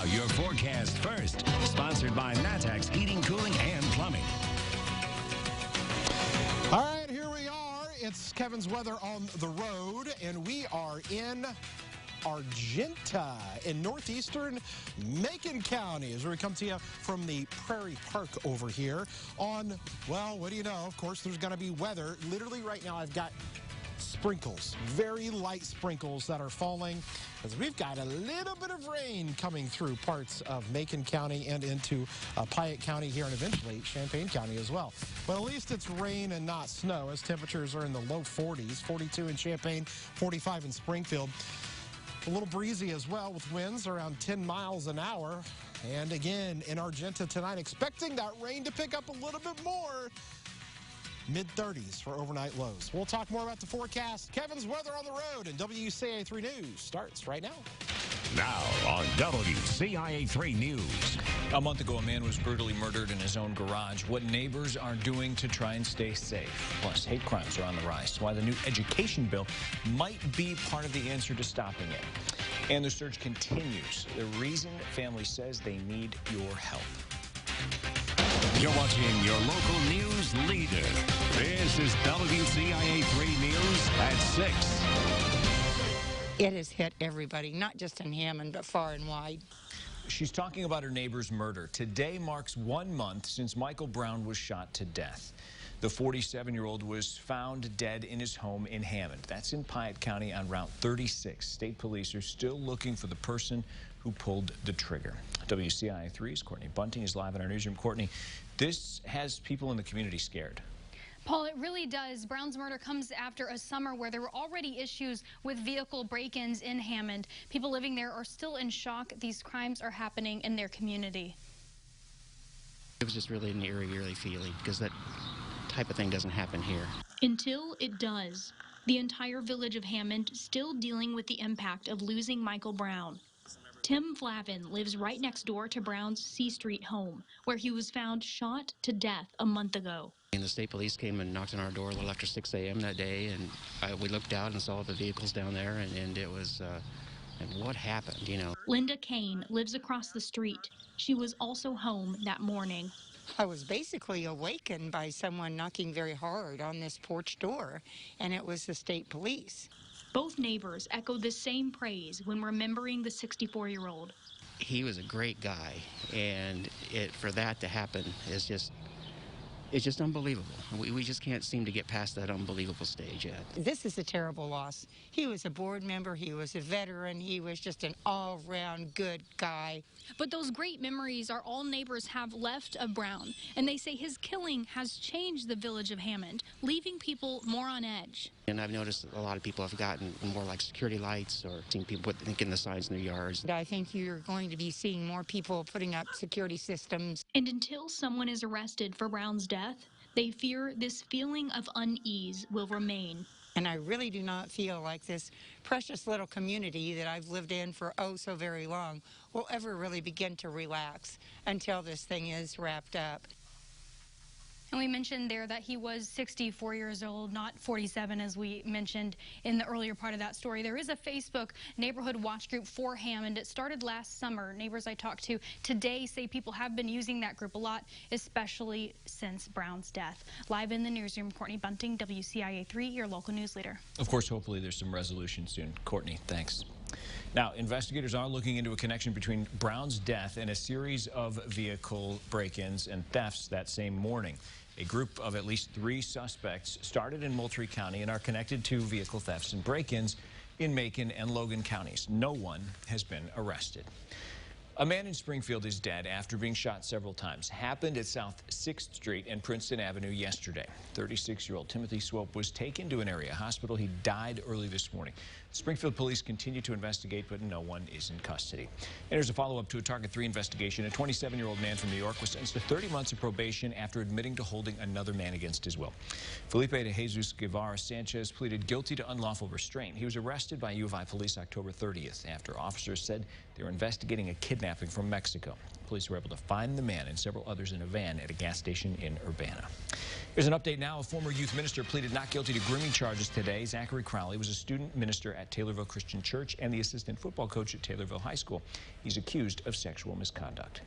your forecast first. Sponsored by Natax Heating, Cooling, and Plumbing. All right, here we are. It's Kevin's weather on the road, and we are in Argenta in northeastern Macon County as we come to you from the Prairie Park over here on, well, what do you know? Of course, there's going to be weather. Literally right now I've got sprinkles, very light sprinkles that are falling as we've got a little bit of rain coming through parts of Macon County and into Piatt County here and eventually Champaign County as well. But at least it's rain and not snow as temperatures are in the low 40s, 42 in Champaign, 45 in Springfield. A little breezy as well with winds around 10 miles an hour. And again, in Argenta tonight, expecting that rain to pick up a little bit more. Mid-30s for overnight lows. We'll talk more about the forecast. Kevin's weather on the road and WCIA 3 News starts right now. Now on WCIA 3 News. A month ago, a man was brutally murdered in his own garage. What neighbors are doing to try and stay safe. Plus, hate crimes are on the rise. Why the new education bill might be part of the answer to stopping it. And the search continues. The reason family says they need your help. You're watching your local news leader. This is WCIA 3 News at 6. It has hit everybody, not just in Hammond, but far and wide. She's talking about her neighbor's murder. Today marks 1 month since Michael Brown was shot to death. The 47-year-old was found dead in his home in Hammond. That's in Piatt County on Route 36. State police are still looking for the person who pulled the trigger. WCIA 3's Courtney Bunting is live in our newsroom. Courtney, this has people in the community scared. Paul, it really does. Brown's murder comes after a summer where there were already issues with vehicle break-ins in Hammond. People living there are still in shock. These crimes are happening in their community. It was just really an eerie feeling because that type of thing doesn't happen here. Until it does. The entire village of Hammond still dealing with the impact of losing Michael Brown. Tim Flavin lives right next door to Brown's C Street home, where he was found shot to death a month ago. And the state police came and knocked on our door a little after 6 a.m. that day, and we looked out and saw the vehicles down there, and it was, and what happened, you know? Linda Kane lives across the street. She was also home that morning. I was basically awakened by someone knocking very hard on this porch door, and it was the state police. Both neighbors echoed the same praise when remembering the 64-year-old. He was a great guy, and for that to happen is just, it's just unbelievable. We just can't seem to get past that unbelievable stage yet. This is a terrible loss. He was a board member, he was a veteran, he was just an all-round good guy. But those great memories are all neighbors have left of Brown, and they say his killing has changed the village of Hammond, leaving people more on edge. And I've noticed a lot of people have gotten more like security lights or seen people thinking the signs in their yards. I think you're going to be seeing more people putting up security systems. And until someone is arrested for Brown's death, they fear this feeling of unease will remain. And I really do not feel like this precious little community that I've lived in for oh so very long will ever really begin to relax until this thing is wrapped up. And we mentioned there that he was 64 years old, not 47, as we mentioned in the earlier part of that story. There is a Facebook neighborhood watch group for Hammond. It started last summer. Neighbors I talked to today say people have been using that group a lot, especially since Brown's death. Live in the newsroom, Courtney Bunting, WCIA 3, your local news leader. Of course, hopefully there's some resolution soon. Courtney, thanks. Now, investigators are looking into a connection between Brown's death and a series of vehicle break-ins and thefts that same morning. A group of at least 3 suspects started in Moultrie County and are connected to vehicle thefts and break-ins in Macon and Logan counties. No one has been arrested. A man in Springfield is dead after being shot several times. Happened at South 6th Street and Princeton Avenue yesterday. 36-year-old Timothy Swope was taken to an area hospital. He died early this morning. Springfield police continue to investigate, but no one is in custody. And here's a follow-up to a Target 3 investigation. A 27-year-old man from New York was sentenced to 30 months of probation after admitting to holding another man against his will. Felipe de Jesus Guevara Sanchez pleaded guilty to unlawful restraint. He was arrested by U of I police October 30th after officers said they were investigating a kidnapping kidnapping from Mexico. Police were able to find the man and several others in a van at a gas station in Urbana. Here's an update now. A former youth minister pleaded not guilty to grooming charges today. Zachary Crowley was a student minister at Taylorville Christian Church and the assistant football coach at Taylorville High School. He's accused of sexual misconduct.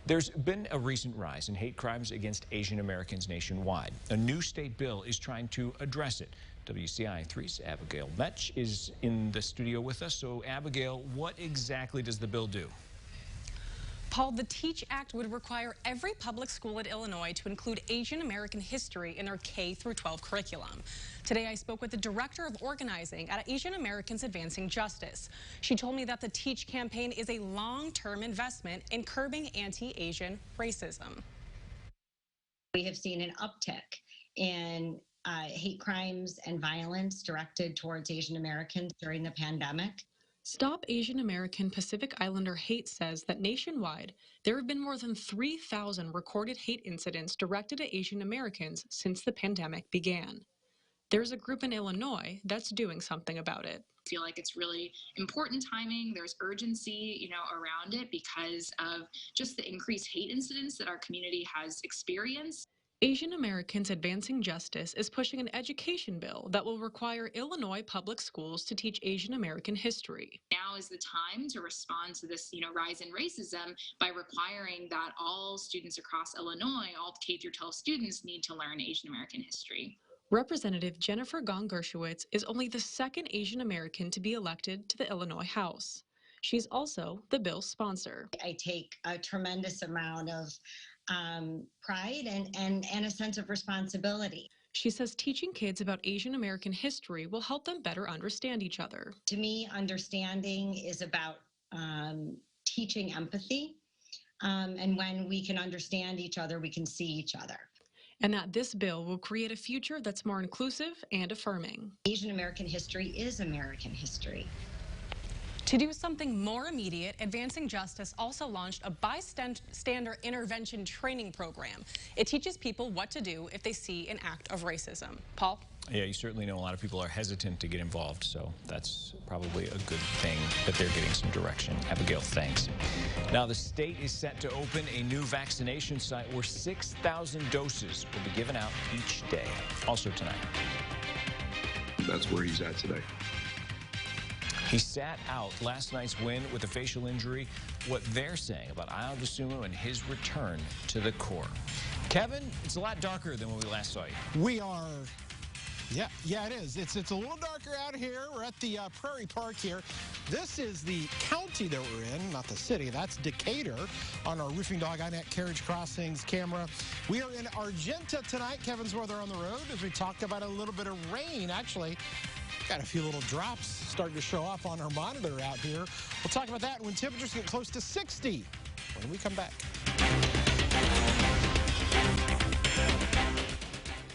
There's been a recent rise in hate crimes against Asian Americans nationwide. A new state bill is trying to address it. WCIA 3's Abigail Metch is in the studio with us. So, Abigail, what exactly does the bill do? Paul, the TEACH Act would require every public school in Illinois to include Asian American history in their K-12 curriculum. Today, I spoke with the director of organizing at Asian Americans Advancing Justice. She told me that the TEACH campaign is a long-term investment in curbing anti-Asian racism. We have seen an uptick in hate crimes and violence directed towards Asian Americans during the pandemic. Stop Asian American Pacific Islander Hate says that nationwide, there have been more than 3,000 recorded hate incidents directed at Asian Americans since the pandemic began. There's a group in Illinois that's doing something about it. I feel like it's really important timing. There's urgency, around it because of just the increased hate incidents that our community has experienced. Asian Americans Advancing Justice is pushing an education bill that will require Illinois public schools to teach Asian American history. Now is the time to respond to this, rise in racism by requiring that all students across Illinois, all K-12 students, need to learn Asian American history. Representative Jennifer Gong Gershowitz is only the second Asian American to be elected to the Illinois House. She's also the bill's sponsor. I take a tremendous amount of pride and a sense of responsibility. She says teaching kids about Asian American history will help them better understand each other. To me, understanding is about teaching empathy. And when we can understand each other, we can see each other. And that this bill will create a future that's more inclusive and affirming. Asian American history is American history. To do something more immediate, Advancing Justice also launched a bystander intervention training program. It teaches people what to do if they see an act of racism. Paul? Yeah, you certainly know a lot of people are hesitant to get involved, so that's probably a good thing that they're getting some direction. Abigail, thanks. Now, the state is set to open a new vaccination site where 6,000 doses will be given out each day. Also tonight. That's where he's at today. He sat out last night's win with a facial injury. What they're saying about Ayo Dosunmu and his return to the Corps. Kevin, it's a lot darker than when we last saw you. We are... Yeah, it is. It's a little darker out here. We're at the Prairie Park here. This is the county that we're in, not the city. That's Decatur on our Roofing Dog INET Carriage Crossings camera. We are in Argenta tonight. Kevin's weather on the road as we talked about a little bit of rain. Actually, got a few little drops starting to show up on our monitor out here. We'll talk about that when temperatures get close to 60 when we come back.